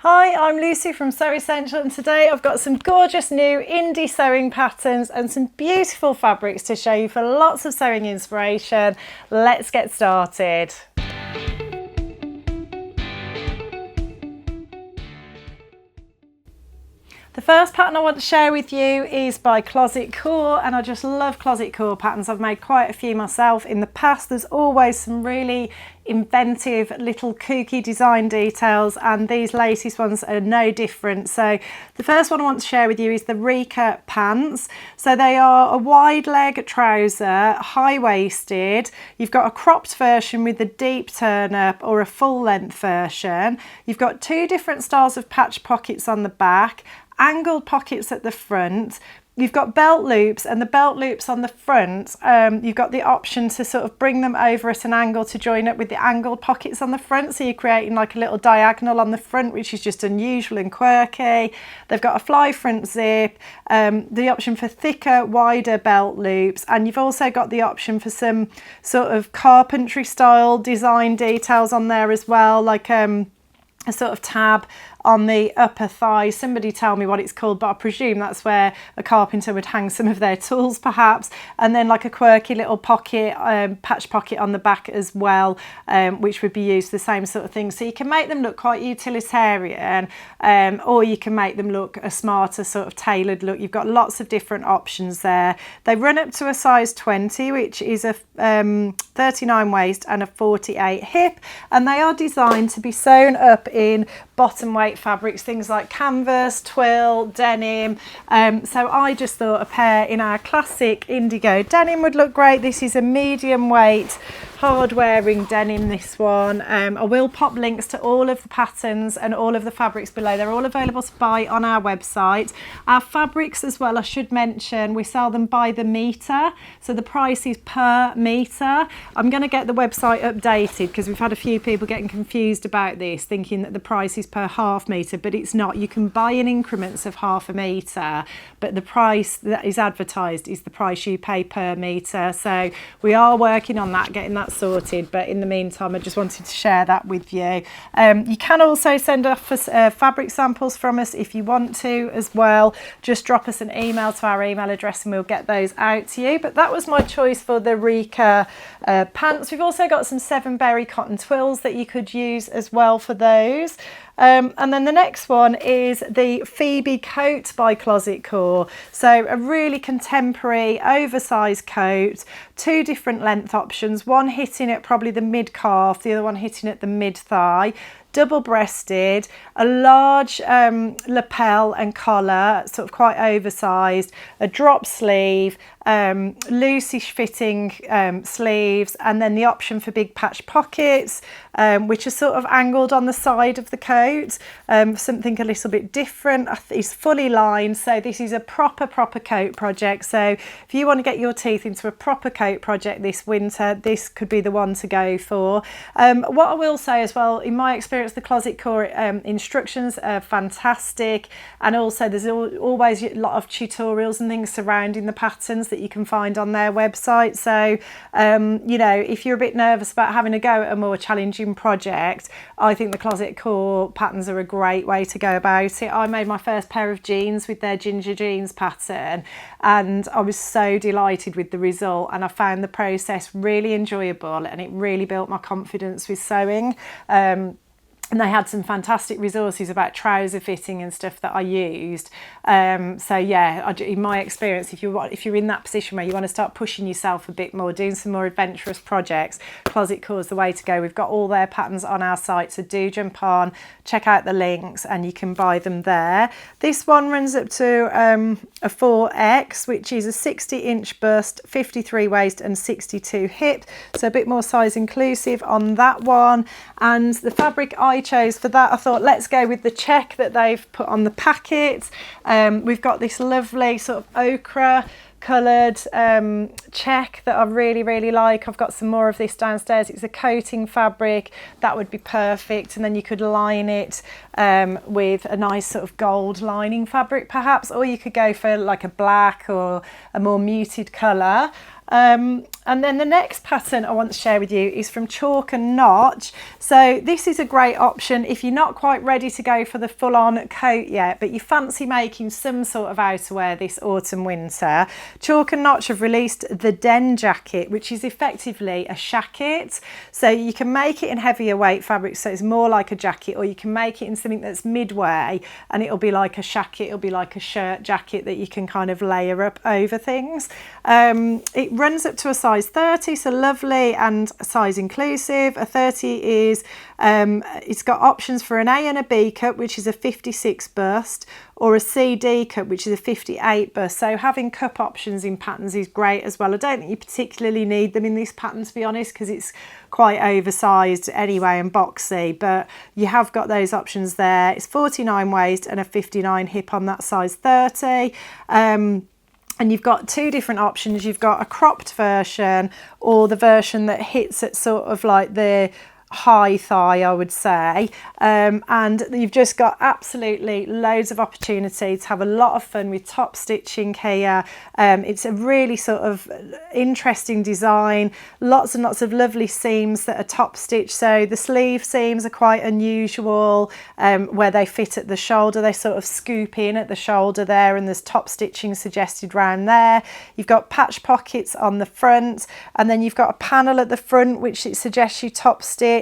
Hi, I'm Lucy from Sew Essential, and today I've got some gorgeous new indie sewing patterns and some beautiful fabrics to show you for lots of sewing inspiration. Let's get started. The first pattern I want to share with you is by Closet Core, and I just love Closet Core patterns. I've made quite a few myself in the past. There's always some really inventive little kooky design details, and these latest ones are no different. So the first one I want to share with you is the Rika pants. So they are a wide leg trouser, high-waisted. You've got a cropped version with a deep turn up or a full length version. You've got two different styles of patch pockets on the back, angled pockets at the front. You've got belt loops, and the belt loops on the front, you've got the option to sort of bring them over at an angle to join up with the angled pockets on the front, so you're creating like a little diagonal on the front, which is just unusual and quirky. They've got a fly front zip, the option for thicker, wider belt loops, and you've also got the option for some sort of carpentry style design details on there as well, like a sort of tab on the upper thigh. Somebody tell me what it's called, but I presume that's where a carpenter would hang some of their tools perhaps. And then like a quirky little pocket, patch pocket on the back as well, which would be used for the same sort of thing. So you can make them look quite utilitarian, or you can make them look a smarter sort of tailored look. You've got lots of different options there. They run up to a size 20, which is a 39 waist and a 48 hip, and they are designed to be sewn up in bottom weight fabrics, things like canvas, twill, denim. So I just thought a pair in our classic indigo denim would look great. This is a medium weight, hard wearing denim, this one. I will pop links to all of the patterns and all of the fabrics below. They're all available to buy on our website. Our fabrics as well, I should mention, we sell them by the metre, so the price is per metre. I'm going to get the website updated because we've had a few people getting confused about this, thinking that the price is per half metre, but it's not. You can buy in increments of half a metre, but the price that is advertised is the price you pay per metre. So we are working on that, getting that sorted, but in the meantime I just wanted to share that with you. You can also send off fabric samples from us if you want to as well. Just drop us an email to our email address and we'll get those out to you. But that was my choice for the Rika pants. We've also got some 7-berry cotton twills that you could use as well for those. And then the next one is the Phoebe coat by Closet Core. So a really contemporary oversized coat, two different length options, one hitting at probably the mid calf, the other one hitting at the mid thigh. Double breasted, a large lapel and collar, sort of quite oversized, a drop sleeve, looseish fitting sleeves, and then the option for big patch pockets, which are sort of angled on the side of the coat, something a little bit different. It's fully lined, so this is a proper coat project. So if you want to get your teeth into a proper coat project this winter, this could be the one to go for. What I will say as well, in my experience, the Closet Core instructions are fantastic, and also there's always a lot of tutorials and things surrounding the patterns that you can find on their website. So you know, if you're a bit nervous about having a go at a more challenging project, I think the Closet Core patterns are a great way to go about it. I made my first pair of jeans with their ginger jeans pattern, and I was so delighted with the result, and I found the process really enjoyable, and it really built my confidence with sewing. And they had some fantastic resources about trouser fitting and stuff that I used. So yeah, in my experience, if you're in that position where you want to start pushing yourself a bit more, doing some more adventurous projects, Closet Core is the way to go. We've got all their patterns on our site, so do jump on, check out the links, and you can buy them there. This one runs up to a 4X, which is a 60-inch bust, 53 waist and 62 hip, so a bit more size inclusive on that one. And the fabric I chose for that, I thought let's go with the check that they've put on the packet. We've got this lovely sort of ochre coloured check that I really like. I've got some more of this downstairs. It's a coating fabric that would be perfect, and then you could line it with a nice sort of gold lining fabric perhaps, or you could go for like a black or a more muted colour. And then the next pattern I want to share with you is from Chalk and Notch. So this is a great option if you're not quite ready to go for the full-on coat yet, but you fancy making some sort of outerwear this autumn winter. Chalk and Notch have released the Den jacket, which is effectively a shacket. So you can make it in heavier weight fabric, so it's more like a jacket, or you can make it in something that's midway and it'll be like a shacket, it'll be like a shirt jacket that you can kind of layer up over things. It runs up to a size 30, so lovely and size inclusive. A 30 is, it's got options for an A and a B cut, which is a 56 bust, or a CD cut, which is a 58 bust. So having cup options in patterns is great as well. I don't think you particularly need them in this pattern, to be honest, because it's quite oversized anyway and boxy, but you have got those options there. It's 49 waist and a 59 hip on that size 30. And you've got two different options. You've got a cropped version, or the version that hits at sort of like the high thigh, I would say, and you've just got absolutely loads of opportunity to have a lot of fun with top stitching here. It's a really sort of interesting design, lots and lots of lovely seams that are top stitched. So the sleeve seams are quite unusual, where they fit at the shoulder, they sort of scoop in at the shoulder there, and there's top stitching suggested round there. You've got patch pockets on the front, and then you've got a panel at the front which it suggests you top stitch.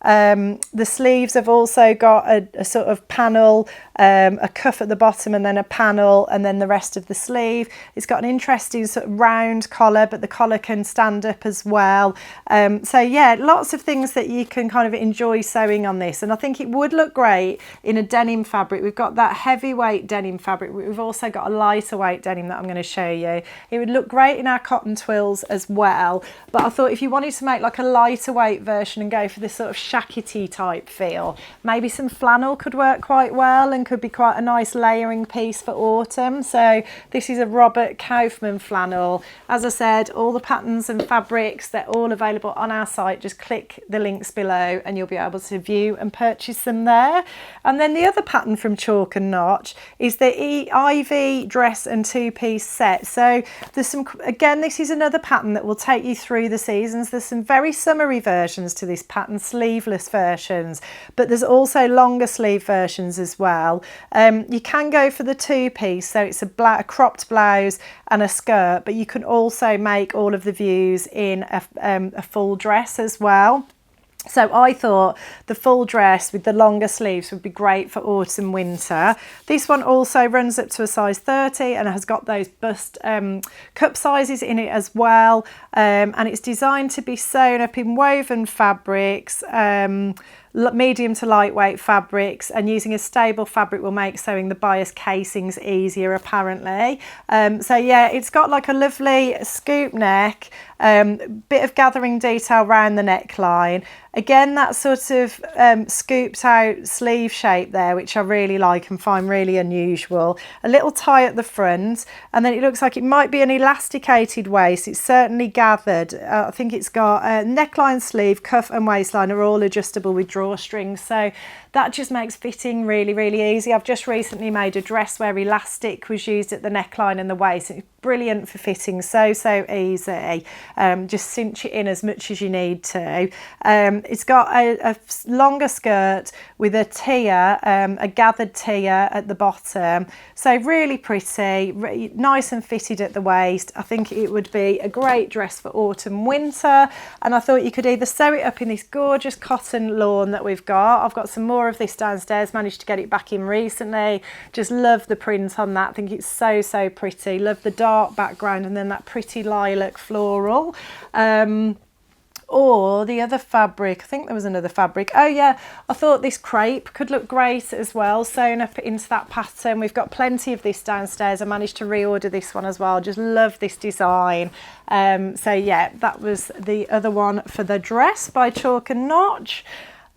The sleeves have also got a sort of panel, a cuff at the bottom, and then a panel, and then the rest of the sleeve. It's got an interesting sort of round collar, but the collar can stand up as well. So yeah, lots of things that you can kind of enjoy sewing on this, and I think it would look great in a denim fabric. We've got that heavyweight denim fabric, we've also got a lighter weight denim that I'm going to show you. It would look great in our cotton twills as well, but I thought if you wanted to make like a lighter weight version and go for this sort of shackety type feel, maybe some flannel could work quite well and could be quite a nice layering piece for autumn. So this is a Robert Kaufman flannel. As I said, all the patterns and fabrics, they're all available on our site. Just click the links below and you'll be able to view and purchase them there. And then the other pattern from Chalk and Notch is the Ivie dress and two-piece set. So there's some, again, this is another pattern that will take you through the seasons. There's some very summery versions to this pattern, sleeveless versions, but there's also longer sleeve versions as well. You can go for the two-piece, so it's a cropped blouse and a skirt, but you can also make all of the views in a full dress as well. So I thought the full dress with the longer sleeves would be great for autumn winter. This one also runs up to a size 30 and has got those bust cup sizes in it as well, and it's designed to be sewn up in woven fabrics, medium to lightweight fabrics, and using a stable fabric will make sewing the bias casings easier apparently. So yeah, it's got like a lovely scoop neck, bit of gathering detail around the neckline. Again, that sort of scooped out sleeve shape there, which I really like and find really unusual. A little tie at the front, and then it looks like it might be an elasticated waist. It's certainly gathered. I think it's got a neckline, sleeve, cuff and waistline are all adjustable with drawstrings. So that just makes fitting really, really easy. I've just recently made a dress where elastic was used at the neckline and the waist. It's brilliant for fitting, so easy. Just cinch it in as much as you need to. It's got a longer skirt with a tier, a gathered tier at the bottom. So really pretty, nice and fitted at the waist. I think it would be a great dress for autumn winter, and I thought you could either sew it up in this gorgeous cotton lawn that we've got. I've got some more of this downstairs, managed to get it back in recently. Just love the print on that. I think it's so pretty. Love the dark background and then that pretty lilac floral. Or the other fabric, I think there was another fabric. Oh yeah, I thought this crepe could look great as well, sewn up into that pattern. We've got plenty of this downstairs. I managed to reorder this one as well. Just love this design. So yeah, that was the other one for the dress by Chalk and Notch.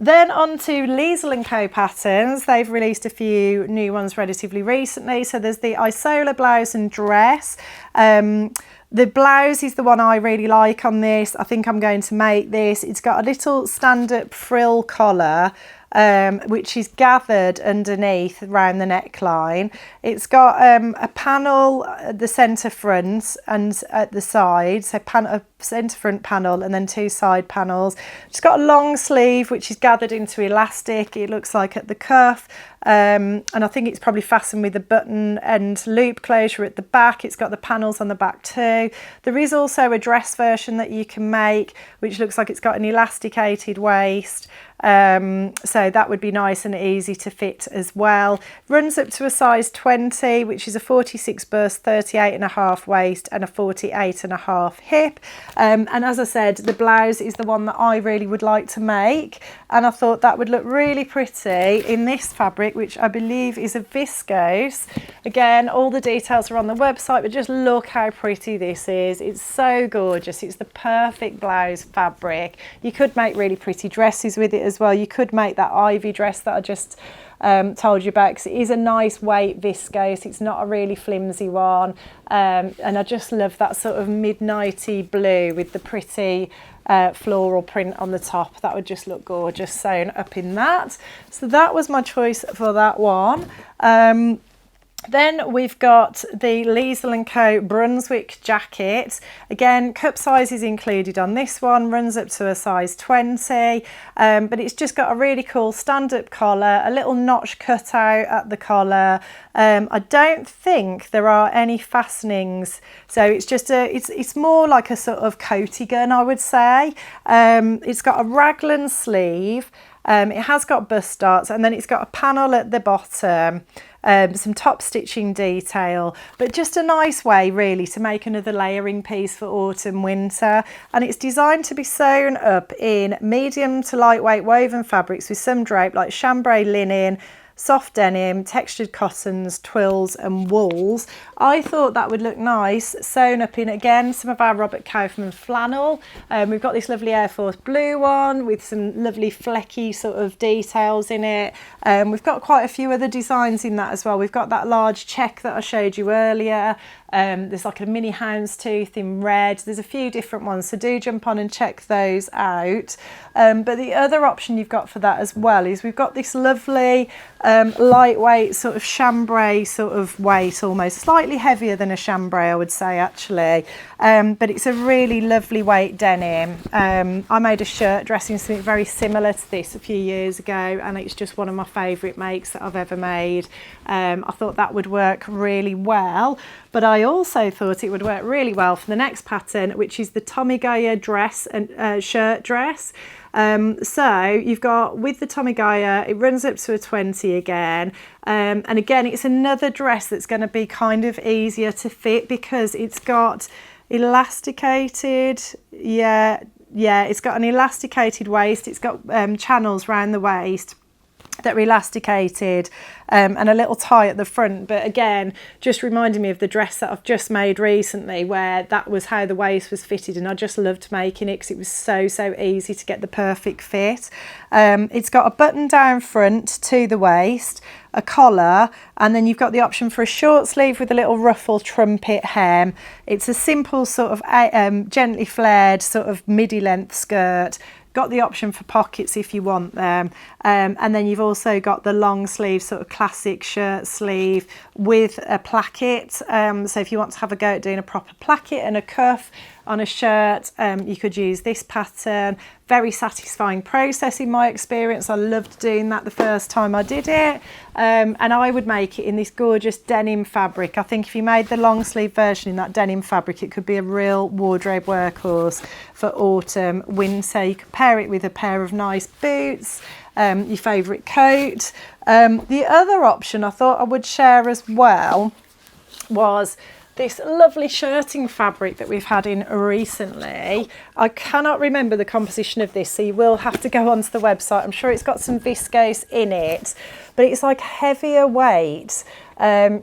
Then on to Liesl & Co patterns. They've released a few new ones relatively recently. So there's the Isola blouse and dress. The blouse is the one I really like on this. I think I'm going to make this. It's got a little stand-up frill collar, which is gathered underneath around the neckline. It's got a panel at the centre front and at the side, so centre front panel and then 2 side panels. It's got a long sleeve which is gathered into elastic, it looks like at the cuff, and I think it's probably fastened with a button and loop closure at the back. It's got the panels on the back too. There is also a dress version that you can make which looks like it's got an elasticated waist, so that would be nice and easy to fit as well. Runs up to a size 20, which is a 46 bust, 38.5 waist and a 48.5 hip, and as I said, the blouse is the one that I really would like to make, and I thought that would look really pretty in this fabric, which I believe is a viscose. Again, all the details are on the website, but just look how pretty this is. It's so gorgeous. It's the perfect blouse fabric. You could make really pretty dresses with it as well. You could make that Ivie dress that I just told you about, because it is a nice weight viscose. It's not a really flimsy one, and I just love that sort of midnighty blue with the pretty floral print on the top. That would just look gorgeous sewn up in that. So that was my choice for that one. Then we've got the Liesl & Co Brunswick jacket. Again, cup size is included on this one, runs up to a size 20, but it's just got a really cool stand-up collar, a little notch cutout at the collar. I don't think there are any fastenings, so it's just it's more like a sort of coaty gun, I would say. It's got a raglan sleeve. It has got bust darts, and then it's got a panel at the bottom, some top stitching detail, but just a nice way really to make another layering piece for autumn winter. And it's designed to be sewn up in medium to lightweight woven fabrics with some drape like chambray linen, soft denim, textured cottons, twills and wools. I thought that would look nice sewn up in, again, some of our Robert Kaufman flannel. We've got this lovely Air Force blue one with some lovely flecky sort of details in it. We've got quite a few other designs in that as well. We've got that large check that I showed you earlier. There's like a mini houndstooth in red. There's a few different ones, so do jump on and check those out. But the other option you've got for that as well is we've got this lovely lightweight sort of chambray sort of weight, almost slightly heavier than a chambray, I would say actually, but it's a really lovely weight denim. I made a shirt dressing something very similar to this a few years ago, and it's just one of my favourite makes that I've ever made. I thought that would work really well, but I also thought it would work really well for the next pattern, which is the Tommy Gaia dress and shirt dress. So you've got, with the Tommy Gaia, it runs up to a 20 again, and again it's another dress that's going to be kind of easier to fit because it's got elasticated, it's got an elasticated waist, it's got channels around the waist that are elasticated, and a little tie at the front, but again just reminding me of the dress that I've just made recently where that was how the waist was fitted, and I just loved making it because it was so easy to get the perfect fit. It's got a button down front to the waist, a collar, and then you've got the option for a short sleeve with a little ruffle trumpet hem. It's a simple sort of gently flared sort of midi length skirt. Got the option for pockets if you want them, and then you've also got the long sleeve sort of classic shirt sleeve with a placket, so if you want to have a go at doing a proper placket and a cuff on a shirt, you could use this pattern. Very satisfying process in my experience. I loved doing that the first time I did it, and I would make it in this gorgeous denim fabric. I think if you made the long sleeve version in that denim fabric, it could be a real wardrobe workhorse for autumn, winter. You could pair it with a pair of nice boots, your favourite coat. The other option I thought I would share as well was this lovely shirting fabric that we've had in recently. I cannot remember the composition of this, so you will have to go onto the website. I'm sure it's got some viscose in it, but it's like heavier weight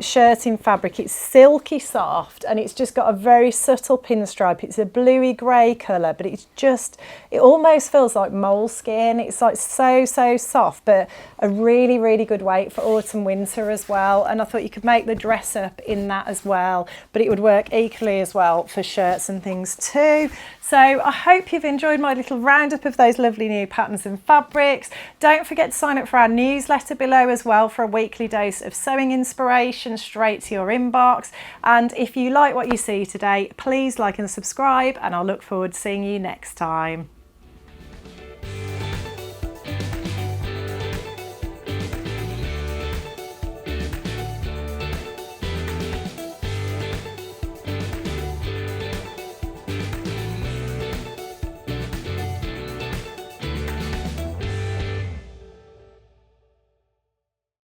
shirting fabric. It's silky soft, and it's just got a very subtle pinstripe. It's a bluey grey colour, but it's just, it almost feels like moleskin. It's like so soft, but a really good weight for autumn winter as well. And I thought you could make the dress up in that as well, but it would work equally as well for shirts and things too. So I hope you've enjoyed my little roundup of those lovely new patterns and fabrics. Don't forget to sign up for our newsletter below as well for a weekly dose of sewing inspiration inspiration straight to your inbox. And if you like what you see today, please like and subscribe, and I'll look forward to seeing you next time.